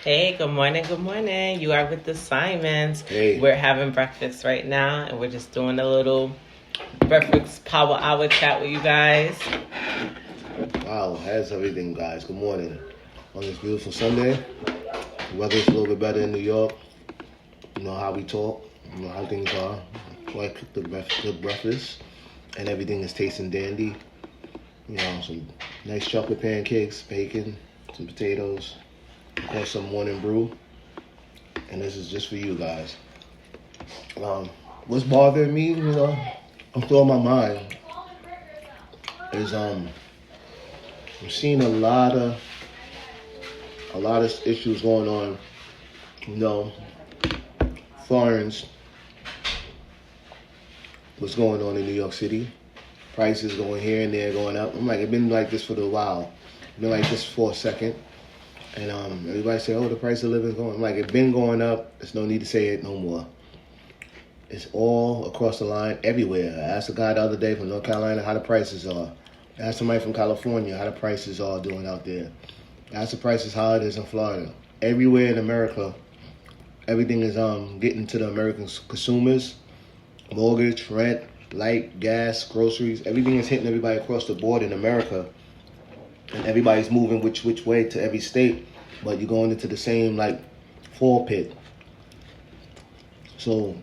Hey, good morning, good morning. You are with the Simons. Hey. We're having breakfast right now, and we're just doing a little breakfast power hour chat with you guys. Wow, how's everything, guys? Good morning. On this beautiful Sunday, the weather's a little bit better in New York. You know how we talk, you know how things are. So I cooked good breakfast, and everything is tasting dandy. You know, some nice chocolate pancakes, bacon, some potatoes, of course, some morning brew. And this is just for you guys. What's bothering me, I'm throwing my mind is I'm seeing a lot of issues going on. Foreigners, what's going on in New York City? Prices going here and there, going up. I'm like, it's been like this for a while. It's been like this for a second. And everybody say, oh, the price of living is going. I'm like, it's been going up. There's no need to say it no more. It's all across the line, everywhere. I asked a guy the other day from North Carolina how the prices are. I asked somebody from California how the prices are doing out there. I asked the prices how it is in Florida. Everywhere in America, everything is getting to the American consumers. Mortgage, rent, light, gas, groceries. Everything is hitting everybody across the board in America. And everybody's moving which way to every state. But you're going into the same, fall pit. So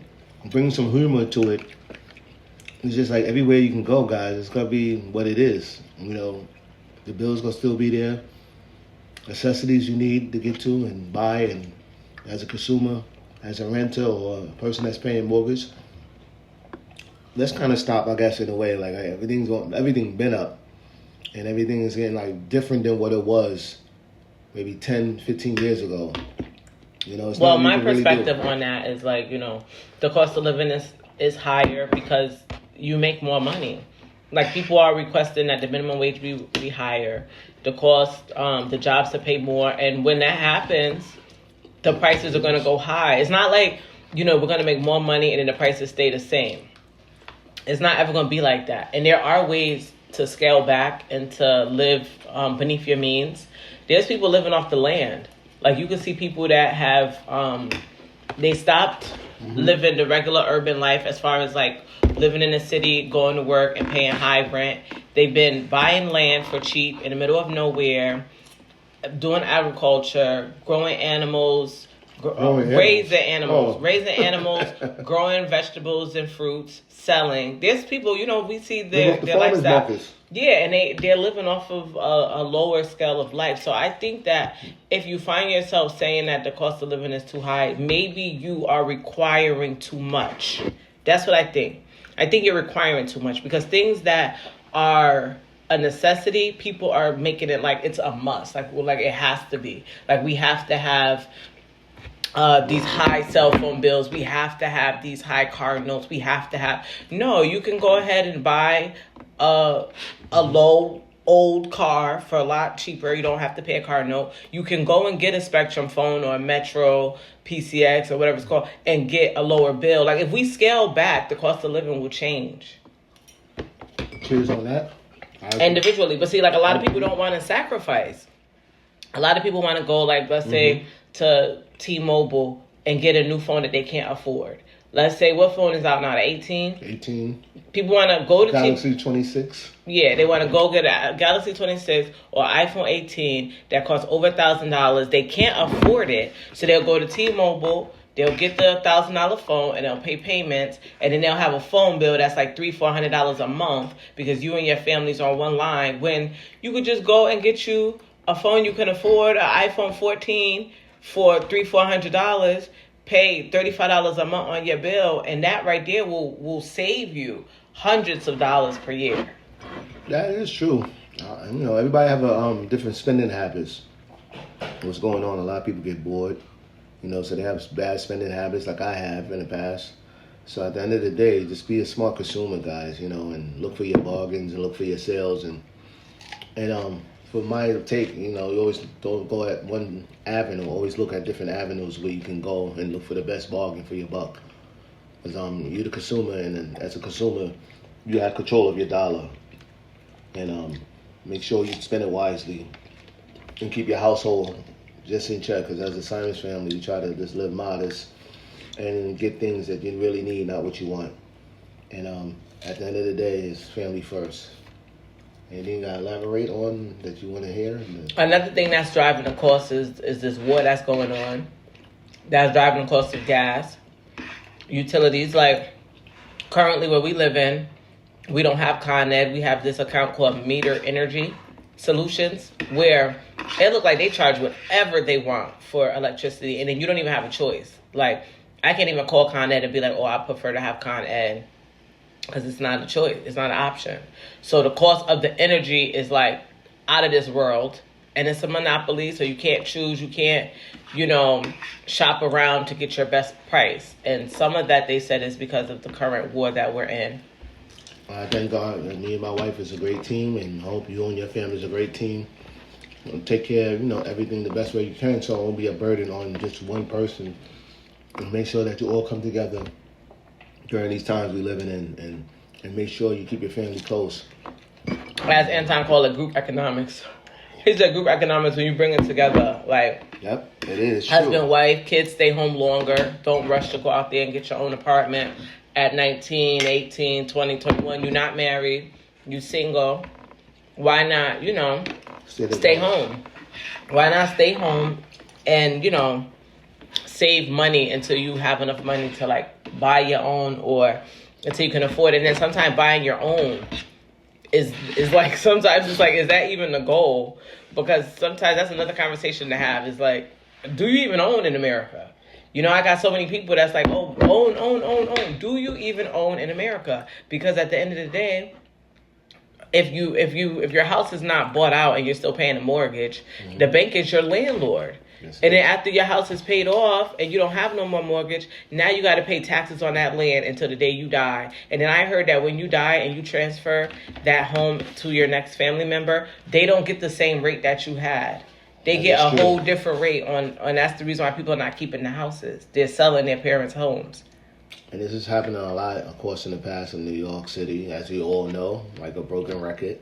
bring some humor to it. It's just like everywhere you can go, guys, it's going to be what it is. The bill's going to still be there. Necessities you need to get to and buy, and as a consumer, as a renter, or a person that's paying mortgage. Let's kind of stop, I guess, in a way. Like, everything been up, and everything is getting different than what it was maybe 10, 15 years ago. It's well, my perspective on that is the cost of living is higher because you make more money. People are requesting that the minimum wage be higher, the cost, the jobs to pay more, and when that happens, the prices are going to go high. It's not like we're going to make more money and then the prices stay the same. It's not ever going to be like that. And there are ways to scale back and to live beneath your means. There's people living off the land. You can see people that have, they stopped living the regular urban life as far as living in the city, going to work and paying high rent. They've been buying land for cheap in the middle of nowhere, doing agriculture, growing animals, raising animals, growing vegetables and fruits, selling. There's people, we see their lifestyle. Markets. Yeah, and they're living off of a lower scale of life. So I think that if you find yourself saying that the cost of living is too high, maybe you are requiring too much. That's what I think. I think you're requiring too much because things that are a necessity, people are making it like it's a must. It has to be. We have to have these high cell phone bills. We have to have these high car notes. We have to have... No, you can go ahead and buy a low old car for a lot cheaper. You don't have to pay a car note. You can go and get a Spectrum phone or a Metro PCX or whatever it's called and get a lower bill. If we scale back, the cost of living will change. Cheers on that. Individually. But see, a lot of people don't want to sacrifice. A lot of people want to go, let's say, to T-Mobile and get a new phone that they can't afford. Let's say, what phone is out now? The 18? 18. People want to go to Galaxy 26. Yeah, they want to go get a Galaxy 26 or iPhone 18 that costs over $1,000. They can't afford it, so they'll go to T-Mobile. They'll get the $1,000 phone and they'll pay payments, and then they'll have a phone bill that's $300-$400 a month because you and your family's on one line. When you could just go and get you a phone you can afford, an iPhone 14 for $300-$400. Pay $35 a month on your bill, and that right there will save you hundreds of dollars per year. That is true. Everybody have a different spending habits. What's going on? A lot of people get bored, so they have bad spending habits like I have in the past. So at the end of the day, just be a smart consumer, guys, and look for your bargains and look for your sales. And for my take, you always don't go at one avenue. Always look at different avenues where you can go and look for the best bargain for your buck. Because you're the consumer, and as a consumer, you have control of your dollar. And make sure you spend it wisely and keep your household just in check. Because as a Simons family, we try to just live modest and get things that you really need, not what you want. And at the end of the day, it's family first. Anything you got to elaborate on that you want to hear? Another thing that's driving the cost is this war that's going on. That's driving the cost of gas, utilities. Like currently where we live in, we don't have Con Ed. We have this account called Meter Energy Solutions, where it looks like they charge whatever they want for electricity, and then you don't even have a choice. Like I can't even call Con Ed and be like, oh, I prefer to have Con Ed. Because it's not a choice. It's not an option. So the cost of the energy is like out of this world. And it's a monopoly. So you can't choose. You can't, shop around to get your best price. And some of that they said is because of the current war that we're in. I thank God that me and my wife is a great team. And I hope you and your family is a great team. Take care of, everything the best way you can. So it won't be a burden on just one person. And make sure that you all come together during these times we living in, and make sure you keep your family close. As Anton called it, group economics. He said group economics when you bring it together. Like, yep, it is. Husband, true. wife, kids stay home longer. Don't rush to go out there and get your own apartment at 19, 18, 20, 21. You're not married. You single. Why not, stay home? Why not stay home and, save money until you have enough money to buy your own, or until you can afford it. And then sometimes buying your own is like, sometimes it's like, is that even the goal? Because sometimes that's another conversation to have, is like, do you even own in America? I got so many people that's like, oh, own. Do you even own in America? Because at the end of the day, if your house is not bought out and you're still paying a mortgage, mm-hmm. the bank is your landlord. Yes, and then after your house is paid off and you don't have no more mortgage, now you got to pay taxes on that land until the day you die. And then I heard that when you die and you transfer that home to your next family member, they don't get the same rate that you had. They get a whole different rate on that's the reason why people are not keeping the houses. They're selling their parents' homes. And this is happening a lot, of course, in the past in New York City, as we all know, like a broken record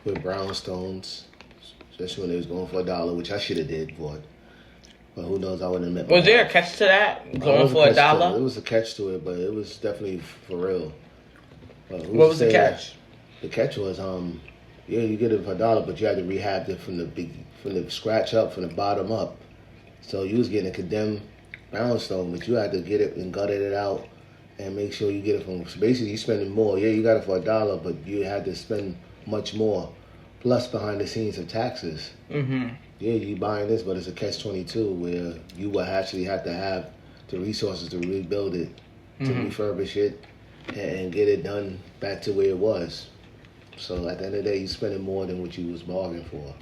with brownstones, especially when they was going for $1, which I should have did for it. But who knows, I wouldn't have met my Was there wife. a catch to that? Going for $1? There was a catch to it, but it was definitely for real. What was the catch? The catch was, you get it for $1, but you had to rehab it from the scratch up, from the bottom up. So you was getting a condemned brownstone, but you had to get it and gutted it out and make sure you get it from. So basically, you spending more. Yeah, you got it for $1, but you had to spend much more, plus behind the scenes of taxes. Mm-hmm. Yeah, you buying this, but it's a catch-22 where you will actually have to have the resources to rebuild it, to refurbish it, and get it done back to where it was. So at the end of the day, you're spending more than what you was bargaining for.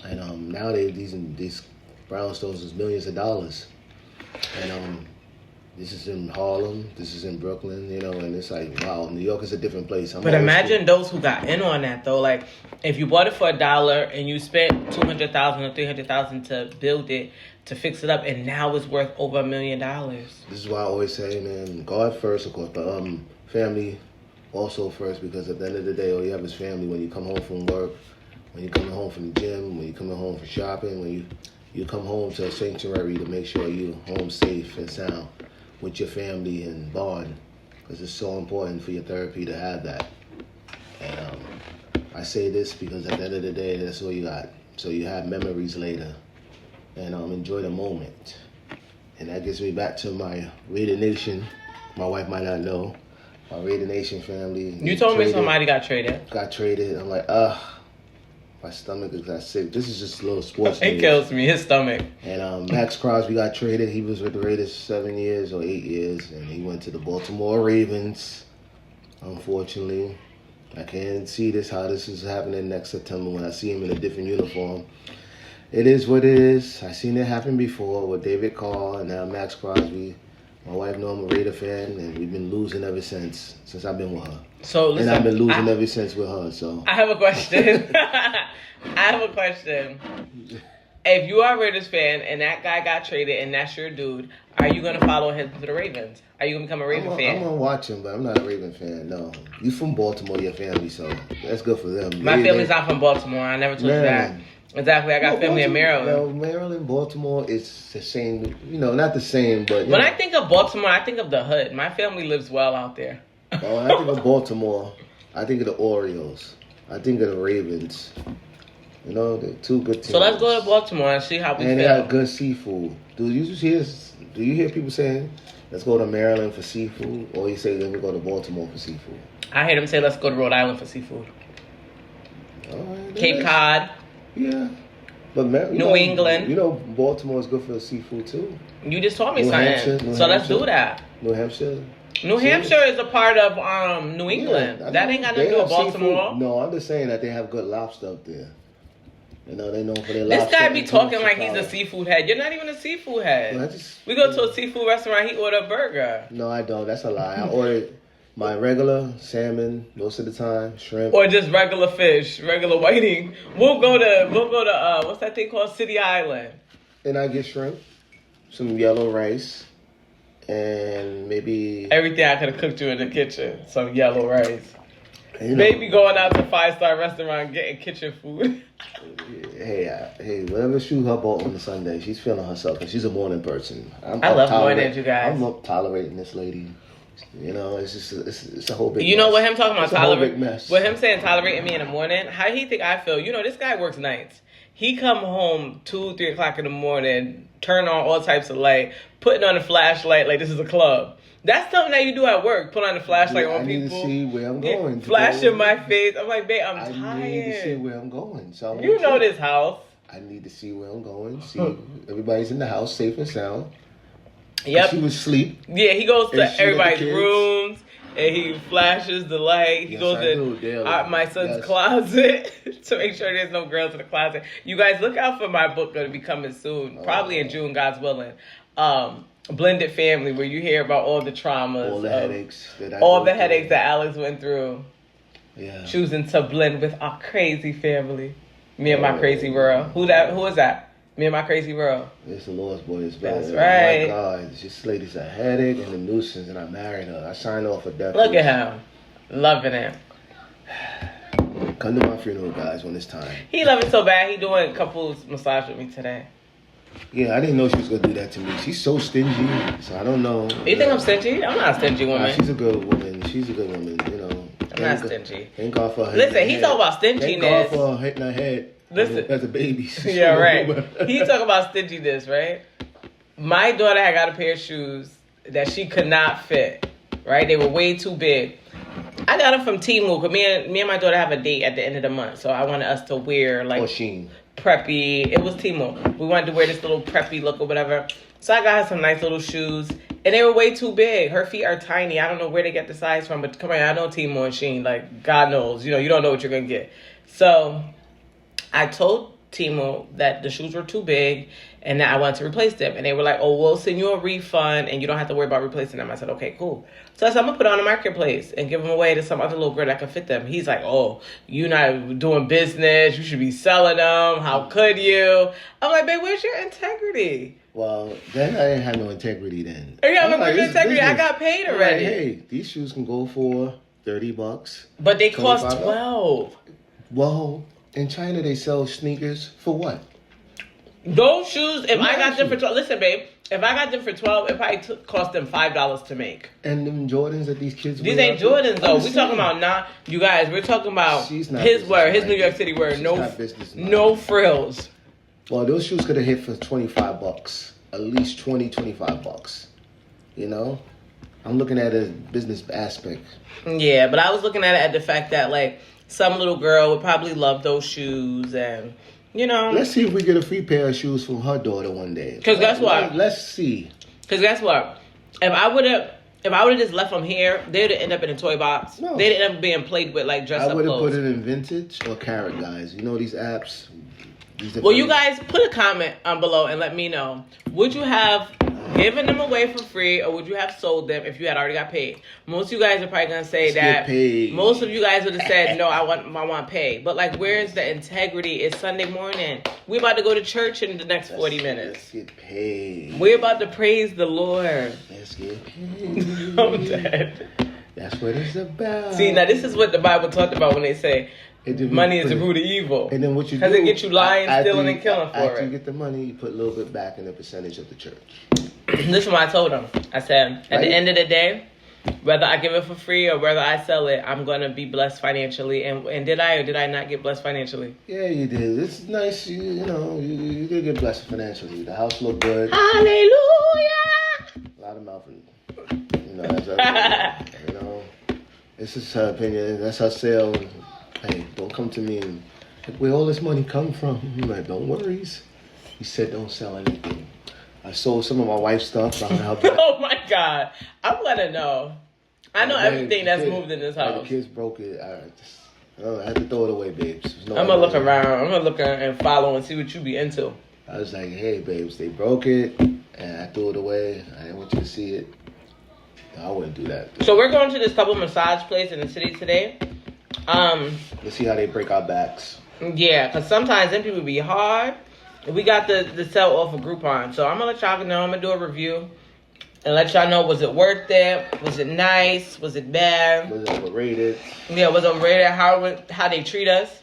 And nowadays, these brownstones is millions of dollars. And this is in Harlem, this is in Brooklyn, and it's like, wow, New York is a different place. But imagine those who got in on that, though. Like, if you bought it for $1 and you spent $200,000 or $300,000 to build it, to fix it up, and now it's worth over $1 million. This is why I always say, man, God first, of course, but family also first, because at the end of the day, all you have is family. When you come home from work, when you're coming home from the gym, when you're coming home from shopping, when you come home to a sanctuary to make sure you're home safe and sound with your family and bond, because it's so important for your therapy to have that. And I say this because at the end of the day, that's all you got. So you have memories later, and enjoy the moment. And that gets me back to my Raider Nation. My wife might not know. My Raider Nation family. You told me somebody got traded. Got traded. I'm like, my stomach got sick. This is just a little sports news. It kills me, his stomach. And Max Crosby got traded. He was with the Raiders 7 years or 8 years, and he went to the Baltimore Ravens. Unfortunately, I can't see how this is happening next September when I see him in a different uniform. It is what it is. I seen it happen before with David Carr and now Max Crosby. My wife knows I'm a Raider fan, and we've been losing ever since I've been with her. So listen, and I've been losing ever since with her. So I have a question. If you are a Raiders fan and that guy got traded and that's your dude, are you gonna follow him to the Ravens? Are you gonna become a Raven fan? I'm gonna watch him, but I'm not a Raven fan. No, you from Baltimore, your family, so that's good for them. My family's not from Baltimore. I never told you that. Exactly. I got family in Maryland. No, Maryland, Baltimore is the same. Not the same, but when I think of Baltimore, I think of the hood. My family lives well out there. When I think of Baltimore, I think of the Orioles. I think of the Ravens. The two good teams. So let's go to Baltimore and see how we feel. And they got good seafood. Do you hear people saying, let's go to Maryland for seafood? Or you say, let me go to Baltimore for seafood? I hear them say, let's go to Rhode Island for seafood. All right, Cape Cod. Yeah. But New England. Baltimore is good for the seafood too. You just told me New something. Hampshire, so let's do that. New Hampshire. New Hampshire is a part of New England. Yeah, that ain't got nothing to do with Baltimore. Seafood. No, I'm just saying that they have good lobster up there. They know for their lobster. This guy be talking like he's a seafood head. You're not even a seafood head. Well, we go to a seafood restaurant, he order a burger. No, I don't. That's a lie. I ordered my regular salmon most of the time, shrimp. Or just regular fish, regular whiting. We'll go to what's that thing called? City Island. And I get shrimp, some yellow rice, and maybe everything I could have cooked you in the kitchen. Some yellow rice. Maybe going out to 5-star restaurant getting kitchen food. Hey, whatever shoe her bought on the Sunday, she's feeling herself, and she's a morning person. I love mornings, you guys. I'm not tolerating this lady. It's just it's a whole big. You know what him talking about tolerating? What him saying tolerating me in the morning? How he think I feel? This guy works nights. He come home 2-3 o'clock in the morning, turn on all types of light, putting on a flashlight like this is a club. That's something that you do at work. Put on the flashlight on people. I need to see where I'm going. Flash in my face. I'm like, babe, I'm tired. I need to see where I'm going. So you know this house. I need to see where I'm going. See everybody's in the house, safe and sound. Yep. She was asleep. Yeah, he goes to everybody's rooms and he flashes the light. He goes in my son's closet to make sure there's no girls in the closet. You guys look out for my book going to be coming soon, probably in June, God's willing. Blended Family, where you hear about all the traumas, all the headaches that Alex went through. Yeah, choosing to blend with our crazy family. Me and my crazy world. Who is that? Me and my crazy world. It's the Lord's boys. That's right. Oh my God, this lady's a headache and a nuisance, and I married her. I signed off for death. Look at him, loving it. Come to my funeral, guys, when it's time. He love it so bad. He doing couples massage with me today. Yeah, I didn't know she was gonna do that to me. She's so stingy, so I don't know. You think I'm stingy? I'm not a stingy woman. She's a good woman. I'm not stingy. Thank God for her. Listen, he's talking about stinginess. Thank God for her hitting her head. Listen, as a baby. Yeah, right. He talking about stinginess, right? My daughter had got a pair of shoes that she could not fit. Right? They were way too big. I got them from Temu because me and my daughter have a date at the end of the month, so I wanted us to wear like Shein. Preppy. It was Temu. We wanted to wear this little preppy look or whatever. So I got her some nice little shoes, and they were way too big. Her feet are tiny. I don't know where they get the size from, but come on, I know Temu and Shein. Like, God knows, you don't know what you're gonna get. So I told Temu that the shoes were too big and that I wanted to replace them. And they were like, oh, we'll send you a refund and you don't have to worry about replacing them. I said, okay, cool. So I said, I'm going to put it on the marketplace and give them away to some other little girl that can fit them. He's like, oh, you're not doing business. You should be selling them. How could you? I'm like, babe, where's your integrity? Well, then I didn't have no integrity then. Yeah, where's your integrity? I got paid already. Like, hey, these shoes can go for $30. But they cost $12. Well, in China, they sell sneakers for what? Those shoes, if I got them for $12, listen, babe, if I got them for $12, it probably cost them $5 to make. And them Jordans that these kids wear. These ain't Jordans, though. We're talking about you guys, we're talking about his New York City word. No frills. Well, those shoes could have hit for $25. At least $25. I'm looking at a business aspect. Yeah, but I was looking at it at the fact that, like, some little girl would probably love those shoes and, Let's see if we get a free pair of shoes from her daughter one day. Because guess what? Let's see. Because guess what? If I would have just left them here, they'd end up in a toy box. No. They'd end up being played with like dress up clothes. I would have put it in Vintage or Carrot, guys. These apps. Well, you guys put a comment below and let me know. Would you have given them away for free or would you have sold them if you had already got paid? Most of you guys are probably going to say that. Most of you guys would have said, no, I want pay. But like, where's the integrity? It's Sunday morning. We're about to go to church in the next 40 minutes. Let's get paid. We're about to praise the Lord. Let's get paid. I'm dead. That's what it's about. See, now this is what the Bible talked about when they say, money is the root of evil. And then what you do? Because it gets you lying, stealing, and killing for after it. you get the money, you put a little bit back in the percentage of the church. This is what I told him. I said, at the end of the day, whether I give it for free or whether I sell it, I'm going to be blessed financially. And did I or did I not get blessed financially? Yeah, you did. It's nice. You did get blessed financially. The house looked good. Hallelujah! A lot of mouthing. That's her opinion. This is her opinion. That's her sale. Hey, don't come to me and where all this money come from. I'm like, don't worry. He said don't sell anything. I sold some of my wife's stuff. Oh my God. I'm going to know. I know everything that's moved in this house. The kids broke it. I had to throw it away, babes. I'm going to look around. I'm going to look and follow and see what you be into. I was like, hey, babes, they broke it. And I threw it away. I didn't want you to see it. I wouldn't do that. So we're going to this couple massage place in the city today. Let's see how they break our backs. Yeah, because sometimes them people be hard. We got the sell off of Groupon. So I'm going to let y'all know. I'm going to do a review and let y'all know, was it worth it? Was it nice? Was it bad? Was it overrated? Yeah, was it overrated? How they treat us?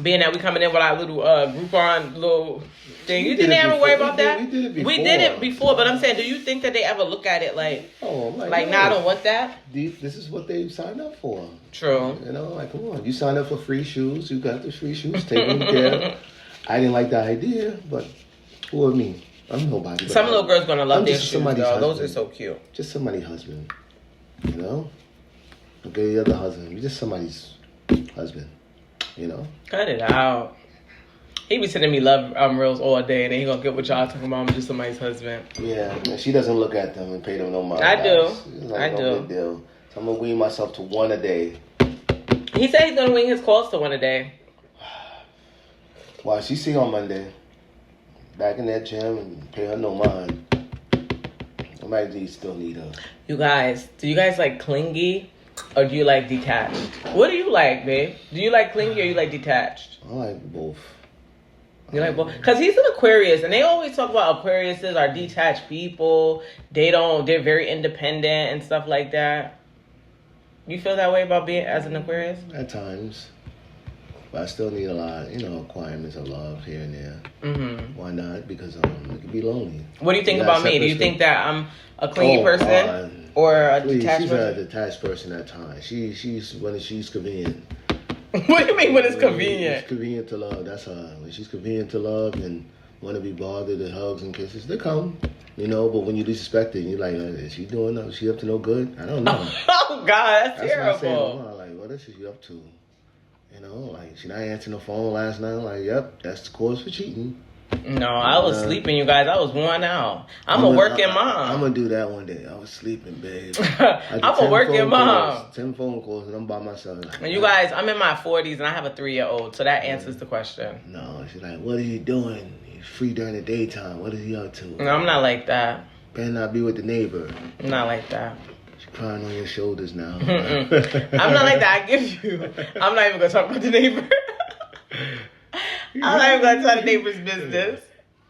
Being that we coming in with our little Groupon little thing. You didn't ever worry about that? We did it before, but I'm saying, do you think that they ever look at it like, I don't want that? This is what they signed up for. True. Come on. You signed up for free shoes. You got the free shoes. Take them care. I didn't like the idea, but who are me? I'm nobody. Some little girls going to love their shoes, though. Those are so cute. Just somebody's husband. Okay, the other husband. You're just somebody's husband. Cut it out. He be sending me love reels all day, and then he gonna get what y'all talking about. I'm just somebody's husband. Yeah, and she doesn't look at them and pay them no mind. I do. No big deal. So I'm gonna wean myself to one a day. He said he's gonna wing his calls to one a day. Well, she see on Monday. Back in that gym and pay her no mind. I might still need her. You guys, do you guys like clingy? Or do you like detached? What do you like, babe? Do you like clingy or you like detached? I like both. You like both? Because he's an Aquarius, and they always talk about Aquariuses are detached people. They're very independent and stuff like that. You feel that way about being as an Aquarius? At times. But I still need a lot, requirements of love here and there. Mm-hmm. Why not? Because it can be lonely. What do you think about me? Do you think that I'm a clingy person? Or a detached person? She's a detached person at times. She's when she's convenient. What do you mean when it's convenient? It's convenient to love. That's her. When she's convenient to love and want to be bothered and hugs and kisses, they come. But when you disrespect it, you're like, is she doing that? Is she up to no good? I don't know. Oh, God, that's terrible. What I say, like, what is she up to? She not answering the phone last night. I'm like, yep, that's the cause for cheating. No, I was sleeping, you guys. I was worn out. I'm a working mom. I'm going to do that one day. I was sleeping, babe. I'm a working mom. 10 phone calls and I'm by myself. And you guys, I'm in my 40s and I have a 3-year-old, so that answers the question. No, she's like, what are you doing? He's free during the daytime. What is he up to? No, I'm not like that. Better not be with the neighbor. I'm not like that. She's crying on your shoulders now. I'm not like that. I'm not even going to talk about the neighbor. I'm not even going to tell the neighbor's business.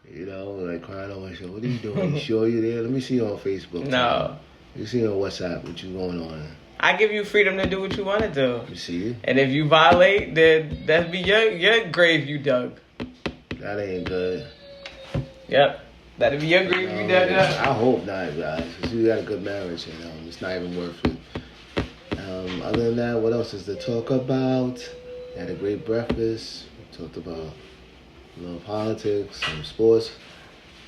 Like crying on my shoulder. What are you doing? You sure you're there? Let me see you on Facebook. No. You see on WhatsApp what you going on. I give you freedom to do what you want to do. You see? And if you violate, then that'd be your grave you dug. That ain't good. Yep. That'd be your grave you dug up. I hope not, guys. Because you got a good marriage, it's not even worth it. Other than that, what else is to talk about? Had a great breakfast. We talked about a little politics, some sports.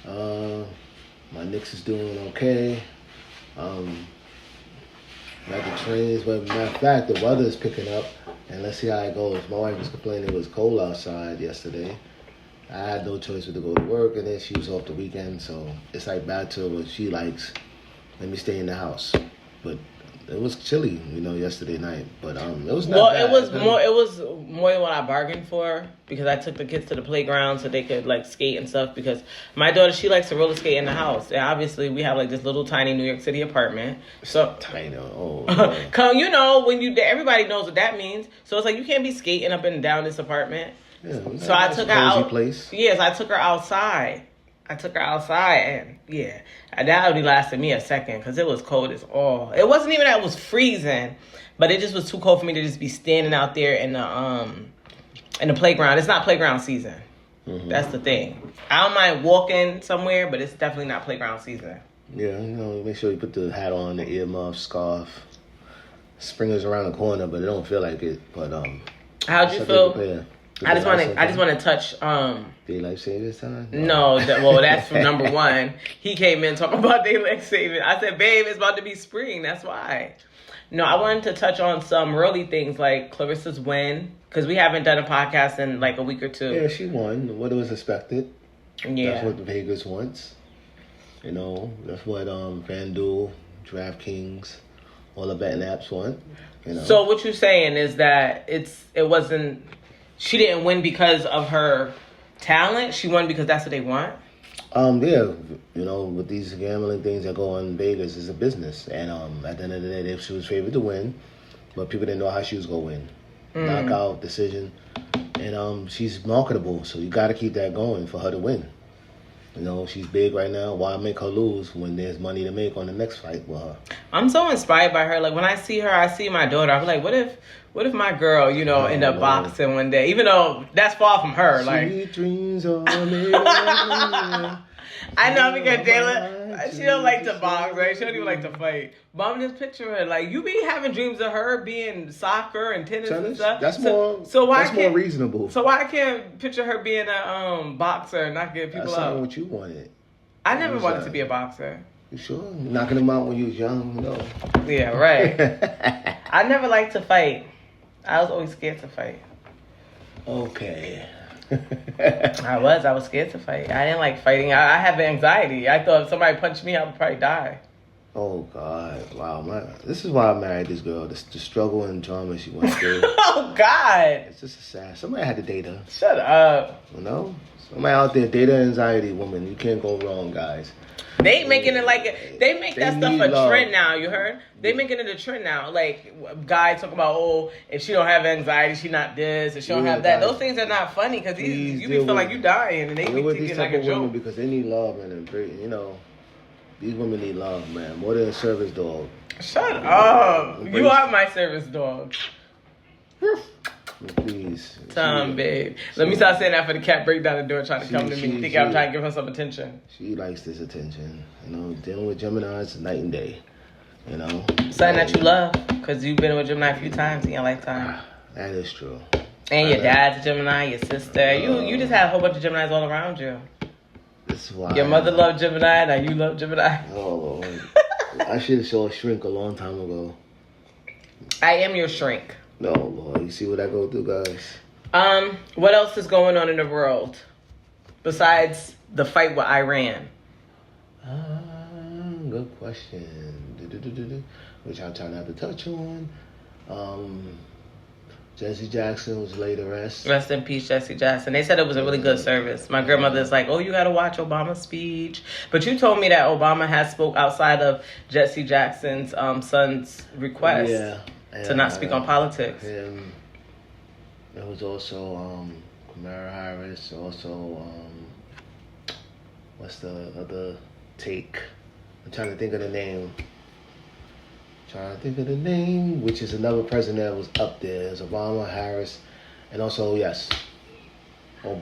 My Knicks is doing okay. Like the trains, but matter of fact, the weather is picking up, and let's see how it goes. My wife was complaining it was cold outside yesterday. I had no choice but to go to work, and then she was off the weekend, so it's like back to what she likes. Let me stay in the house, but it was chilly, yesterday night. But it was not bad. It was more than what I bargained for, because I took the kids to the playground so they could skate and stuff. Because my daughter, she likes to roller skate in the house, and obviously we have this little tiny New York City apartment. So tiny, when everybody knows what that means. So it's you can't be skating up and down this apartment. Yeah, so I took her out. Place. Yes, I took her outside. And that only lasted me a second because it was cold as all. It wasn't even that it was freezing, but it just was too cold for me to just be standing out there in the in the playground. It's not playground season. Mm-hmm. That's the thing. I don't mind walking somewhere, but it's definitely not playground season. Yeah, make sure you put the hat on, the earmuff, scarf. Spring is around the corner, but it don't feel like it. But how'd you feel? I just want to touch. Daylight savings time? No, that's from number one. He came in talking about daylight saving. I said, babe, it's about to be spring. That's why. No, I wanted to touch on some early things like Clarissa's win, because we haven't done a podcast in like a week or two. Yeah, she won. What was expected. Yeah. That's what Vegas wants. That's what FanDuel, DraftKings, all the betting apps want. So what you're saying is that she didn't win because of her talent. She won because that's what they want. Yeah, with these gambling things that go on in Vegas, it's a business, and at the end of the day, she was favored to win, but people didn't know how she was gonna win. Knockout decision, and she's marketable, so you got to keep that going for her to win. She's big right now. Why make her lose when there's money to make on the next fight with her? I'm so inspired by her. Like when I see her, I see my daughter. I'm like, what if my girl, end up boxing one day? Even though that's far from her. Sweet dreams are made. I know because Jayla, she don't like to box, right? She don't even like to fight. But I'm just picturing her like you be having dreams of her being soccer and tennis and stuff. That's more reasonable. So why I can't picture her being a boxer and not get people That's up? not what you wanted. I never wanted to be a boxer. You sure? Knocking them out when you was young? No. Yeah, right. I never liked to fight. I was always scared to fight. Okay. I was scared to fight. I didn't like fighting. I have anxiety. I thought if somebody punched me, I would probably die. Oh, God. Wow. This is why I married this girl. The struggle and drama she went through. Oh, God. It's just sad. Somebody had to date her. Shut up. Somebody out there, data anxiety woman. You can't go wrong, guys. They making it like they make that stuff a trend now. You heard? They making it a trend now. Like guys talk about, if she don't have anxiety, she not this, if she don't have that. Those things are not funny because you be feel like you dying, and they be thinking like a joke. Because they need love, and these women need love, man, more than a service dog. Shut up! You are my service dog. Please. Tom, babe. Let me start saying that for the cat break down the door trying to come to me thinking I'm trying to give her some attention. She likes this attention. Dealing with Gemini is night and day. Something that you love because you've been with Gemini a few times in your lifetime. That is true. And your dad's a Gemini, your sister. You just have a whole bunch of Geminis all around you. That's why. Your mother loved Gemini, now you love Gemini. Oh, Lord. I should have saw a shrink a long time ago. I am your shrink. No, Lord. You see what I go through, guys? What else is going on in the world besides the fight with Iran? Good question. Which I'm trying not to touch on. Jesse Jackson was laid to rest. Rest in peace, Jesse Jackson. They said it was a really good service. My grandmother's like, you got to watch Obama's speech. But you told me that Obama has spoke outside of Jesse Jackson's son's request. Yeah. To not speak on politics. And there was also Kamala Harris. Also, what's the other take? I'm trying to think of the name. Which is another president that was up there. There's Obama, Harris, and also, yes, Biden.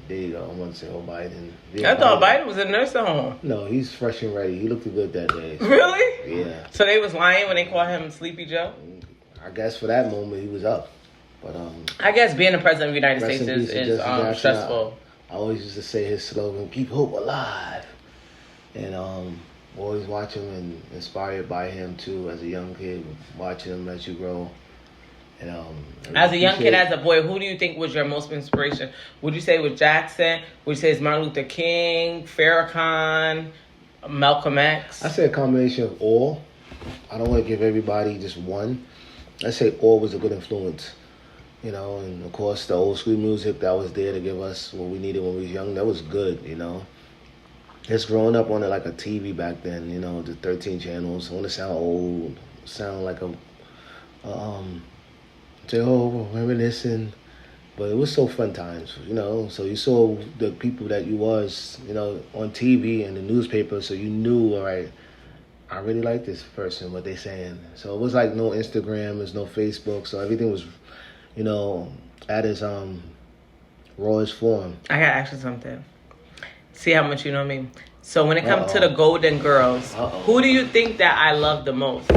There you go. I want to say Biden. I thought Biden was in a nursing home. No, he's fresh and ready. He looked good that day. So. Really? Yeah. So they was lying when they called him Sleepy Joe? I guess for that moment he was up. But I guess being the president of the United States is stressful. I always used to say his slogan, "Keep hope alive." And always watch him and inspired by him too as a young kid, watching him as you grow. And, as a young kid, as a boy, who do you think was your most inspiration? Would you say it was Jackson? Would you say it's Martin Luther King, Farrakhan, Malcolm X? I say a combination of all. I don't want to give everybody just one. I say all was a good influence. And of course the old school music that was there to give us what we needed when we was young, that was good, Just growing up on it like a TV back then, the 13 channels. I want to sound old, sound like a Jehovah reminiscing, but it was so fun times, So you saw the people that you was, on TV and the newspaper, so you knew, all right, I really like this person, what they saying. So it was like no Instagram, there's no Facebook, so everything was you know, at his rawest form. I gotta ask you something. See how much you know me. So when it comes to the Golden Girls, who do you think that I love the most?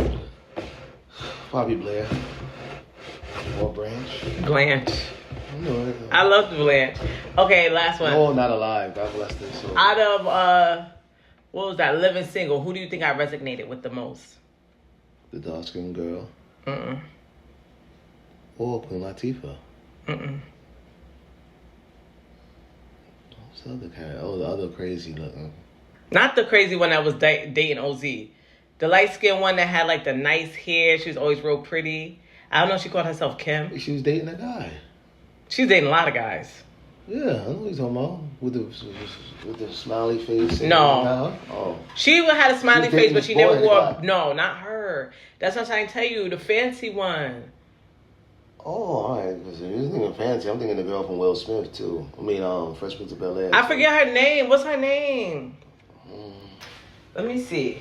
Probably Blair. Or Branch. Blanche. I love Blanche. Okay, last one. Oh, not alive. God bless their soul. Out of what was that? Living Single. Who do you think I resonated with the most? The dark skinned girl. Mm-mm. Or Queen Latifah. Mm-mm. What's the other character? Oh, the other crazy looking. Not the crazy one that was dating OZ. The light skinned one that had like the nice hair. She was always real pretty. I don't know if she called herself Kim. She was dating a guy. She's dating a lot of guys. Yeah, I know what he's talking about. With the smiley face. No. Oh. She had a smiley She's face, dating but she this boy never wore. guy. No, not her. That's what I'm trying to tell you. The fancy one. Oh, all right. Because you're thinking fancy. I'm thinking the girl from Will Smith too. I mean, Fresh Prince of Bel-Air. I forget her name. What's her name? Let me see.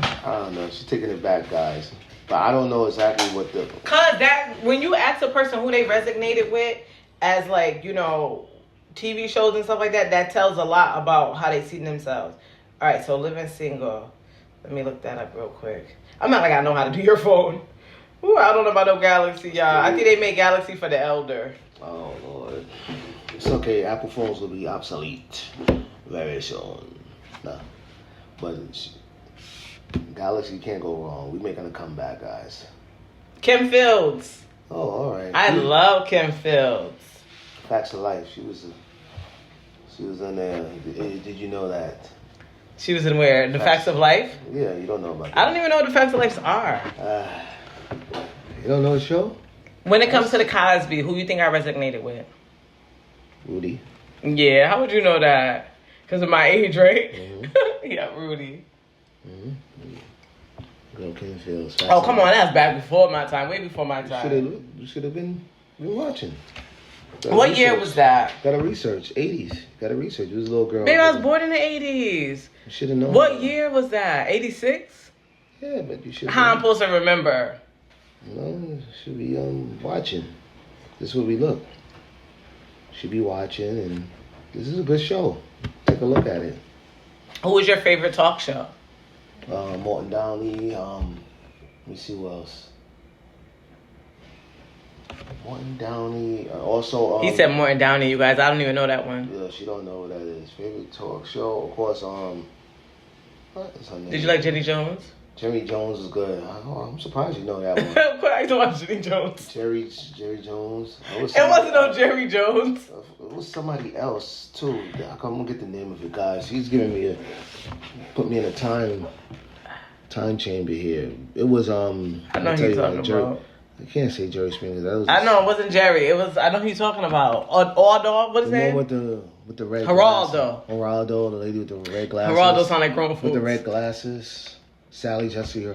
I don't know. She's taking it back, guys. But I don't know exactly what the. Cause that when you ask a person who they resonated with as like, you know, TV shows and stuff like that, that tells a lot about how they see themselves. All right, so Living Single. Let me look that up real quick. I'm not like I know how to do your phone. Ooh, I don't know about no Galaxy, y'all. I think they made Galaxy for the elder. Oh Lord. It's okay. Apple phones will be obsolete very soon. Nah, but Galaxy can't go wrong. We making a comeback, guys. Kim Fields. Oh, all right. I love Kim Fields. Facts of Life. She was in there. Did you know that? She was in where? The Facts of Life? Yeah, you don't know about that. I don't even know what the Facts of Life are. You don't know the show? When it comes to the Cosby, who you think I resonated with? Rudy. Yeah, how would you know that? Because of my age, right? Mm-hmm. Yeah, Rudy. Mm-hmm. Girl Kim Fields. Oh, come on, that's back before my time, way before my time. You should have been watching. What year was that? Gotta research. 80s. Gotta research. It was a little girl. Baby, I was born in the 80s. You should have known. What year was that? 86? Yeah, but you should. How I'm supposed to remember? You should be watching. This is where we look. Should be watching, and this is a good show. Take a look at it. Who was your favorite talk show? Morton Downey. Let me see who else. Morton Downey. Also, He said Morton Downey, you guys. I don't even know that one. Yeah, she don't know what that is. Favorite talk show, of course. What is her name? Did you like Jenny Jones? Jerry Jones is good. I'm surprised you know that one. I used to watch Jenny Jones. Jerry Jones. It wasn't no Jerry Jones. It was somebody else too. I'm gonna get the name of it, guys. He's giving me put me in a time chamber here. It was I know who you're talking about. I can't say Jerry Springer. That was. I know it wasn't Jerry. It was. I know who you're talking about. Aldo. What's his name? One with the red. Geraldo. Geraldo, the lady with the red glasses. Geraldo sound like grown folks. With the red glasses. Sally Jesse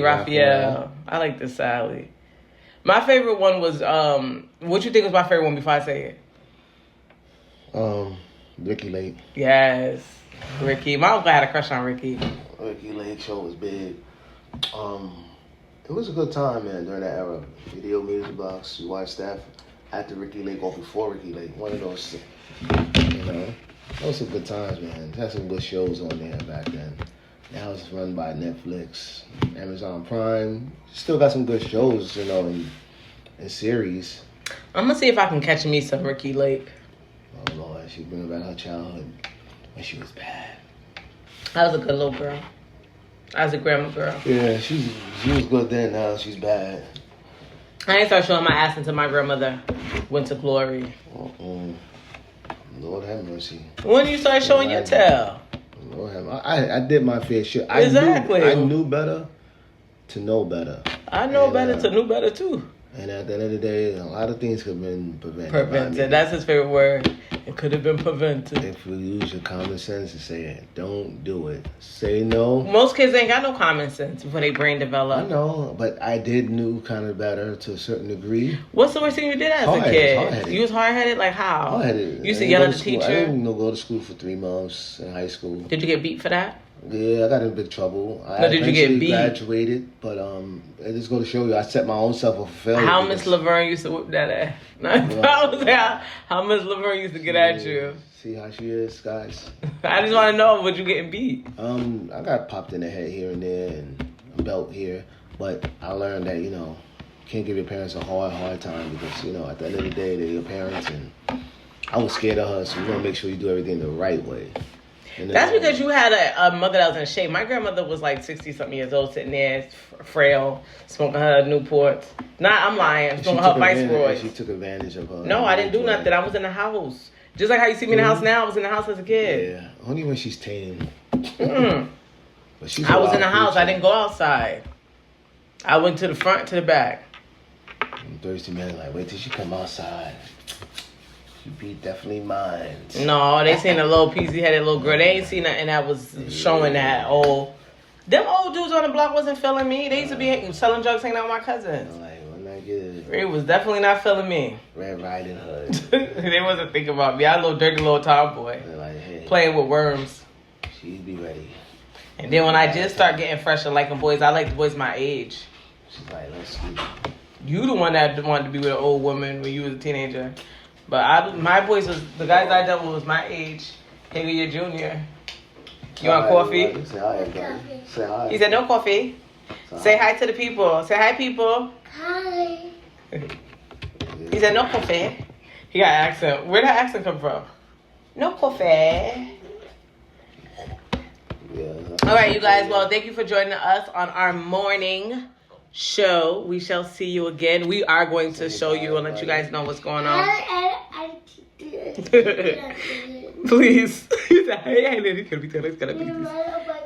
Raphael. I like the Sally. My favorite one was what you think was my favorite one before I say it? Ricky Lake. Yes. Ricky. My uncle had a crush on Ricky. Ricky Lake show was big. It was a good time, man, during that era. Video Music Box, you watched that after Ricky Lake or before Ricky Lake. One of those, you know. Those some good times, man. Had some good shows on there back then. Now it's run by Netflix, Amazon Prime. Still got some good shows, you know, and series. I'm gonna see if I can catch me some Ricky Lake. Oh Lord, she bring about her childhood when she was bad. I was a good little girl. I was a grandma girl. Yeah, she was good then. Now she's bad. I didn't start showing my ass until my grandmother went to glory. Lord have mercy. When you start showing your tail? Lord have mercy. I did my fair share. Exactly. I knew better to know better. I know better to know better too. And at the end of the day, a lot of things could have been prevented. That's his favorite word. It could have been prevented. If we use your common sense and say, don't do it. Say no. Most kids ain't got no common sense before they brain develop. I know, but I knew kind of better to a certain degree. What's the worst thing you did as a kid? You was hard-headed? Like how? Hard-headed. You used to yell at the teacher? I didn't go to school for 3 months in high school. Did you get beat for that? Yeah, I got in big trouble. I No, did you get eventually beat? graduated, but it just go to show you, I set my own self up for failure. How because- Miss Laverne used to whip that ass. I was like, how Miss Laverne used to get at you. See how she is, guys. I just want to know, would you getting beat? I got popped in the head here and there and a belt here, but I learned that, you know, you can't give your parents a hard time because, you know, at the end of the day, they're your parents, and I was scared of her, so you want to make sure you do everything the right way. And then, That's because you had a mother that was in shape. My grandmother was like 60-something years old, sitting there, frail, smoking her Newports. Nah, I'm lying. Smoking her Viceroys. She took advantage of her. No, I didn't do nothing. I was in the house. Just like how you see me in the house now, I was in the house as a kid. Yeah, only when she's tame. Mm-mm. But she's I was in the house. I didn't go outside. I went to the front, to the back. I'm thirsty, man. Like, wait till she come outside. She be definitely mine. No, they seen a little peasy-headed little girl. They ain't seen nothing that was showing that old. Them old dudes on the block wasn't feeling me. They used to be selling drugs, hanging out with my cousins. I'm like, when I get They was definitely not feeling me. Red Riding Hood, They wasn't thinking about me. I was a little dirty little tomboy. they're like, hey, Playing with worms. she'd be ready. And then when I just start getting fresh and liking boys, I like the boys my age. She's like, let's see. You the one that wanted to be with an old woman when you was a teenager. But my boys was, the guys I dealt with was my age. Higgler Jr. You want coffee? Say hi, everybody. Say hi. He said no coffee. Say hi to the people. Say hi, people. Hi. He said no coffee. He got an accent. Where did that accent come from? No coffee. Yeah. All right, you guys. Well, thank you for joining us on our morning show. We shall see you again. We are going to show you and let you guys know what's going on. Please. He said,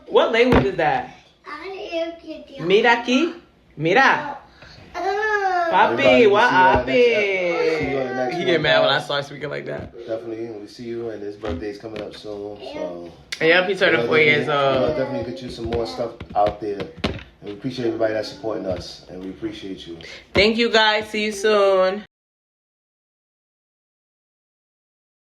what language is that? Mira aquí. Mira. Papi, what happy? He get mad when I start speaking like that. Definitely, we see you, and his birthday's coming up soon, so. Yep, he turned 4 years We'll old. definitely get you some more stuff out there. And we appreciate everybody that's supporting us, and we appreciate you. Thank you guys. See you soon.